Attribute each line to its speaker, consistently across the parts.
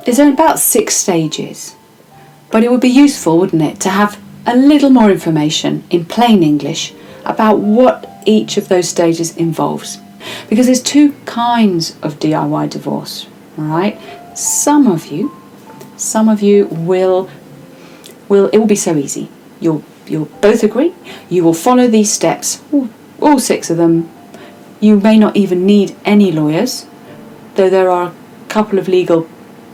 Speaker 1: there's about 6 stages, but it would be useful, wouldn't it, to have a little more information in plain English about what each of those stages involves. Because there's 2 kinds of DIY divorce, all right? Some of you will it will be so easy. You'll both agree. You will follow these steps, all 6 of them. You may not even need any lawyers, though there are a couple of legal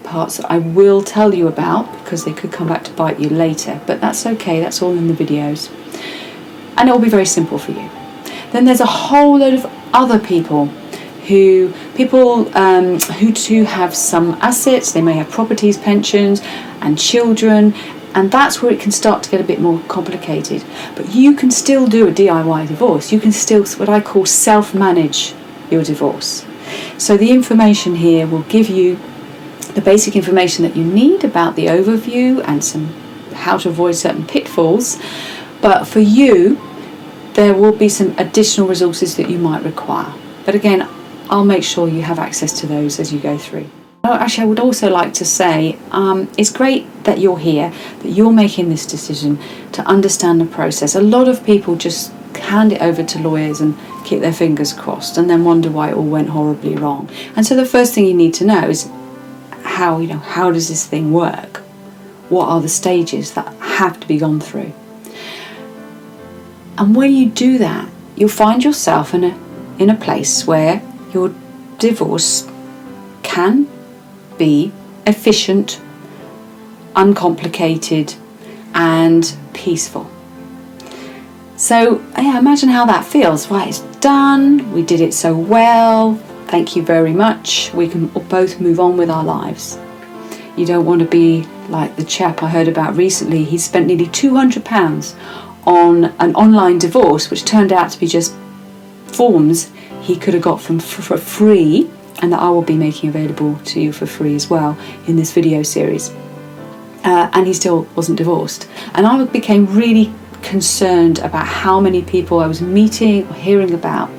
Speaker 1: parts that I will tell you about because they could come back to bite you later, but that's okay, that's all in the videos. And it will be very simple for you. Then there's a whole load of other people who too have some assets. They may have properties, pensions and children, and that's where it can start to get a bit more complicated. But you can still do a DIY divorce. You can still, what I call, self-manage your divorce. So the information here will give you the basic information that you need about the overview and some how to avoid certain pitfalls. But for you, there will be some additional resources that you might require. But again, I'll make sure you have access to those as you go through. Actually, I would also like to say it's great that you're here, that you're making this decision to understand the process. A lot of people just hand it over to lawyers and keep their fingers crossed and then wonder why it all went horribly wrong. And so the first thing you need to know is how does this thing work? What are the stages that have to be gone through? And when you do that, you'll find yourself in a place where your divorce can be efficient, uncomplicated, and peaceful. So yeah, imagine how that feels. Right, it's done. We did it so well. Thank you very much. We can both move on with our lives. You don't want to be like the chap I heard about recently. He spent nearly £200 on an online divorce, which turned out to be just forms he could have got for free, and that I will be making available to you for free as well in this video series. And he still wasn't divorced. And I became really concerned about how many people I was meeting or hearing about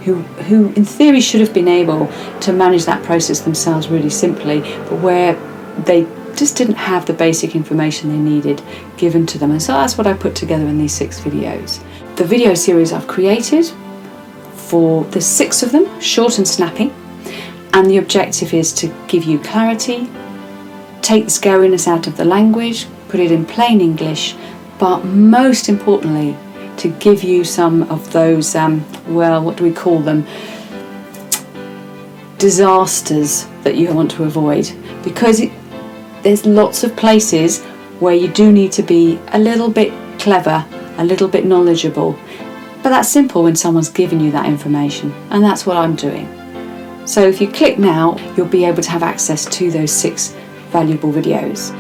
Speaker 1: who in theory should have been able to manage that process themselves really simply, but where they just didn't have the basic information they needed given to them. And so that's what I put together in these 6 videos. The video series I've created, for the 6 of them, short and snappy, and the objective is to give you clarity, take the scariness out of the language, put it in plain English, but most importantly, to give you some of those, what do we call them? Disasters that you want to avoid. Because there's lots of places where you do need to be a little bit clever, a little bit knowledgeable. But that's simple when someone's given you that information. And that's what I'm doing. So if you click now, you'll be able to have access to those 6 valuable videos.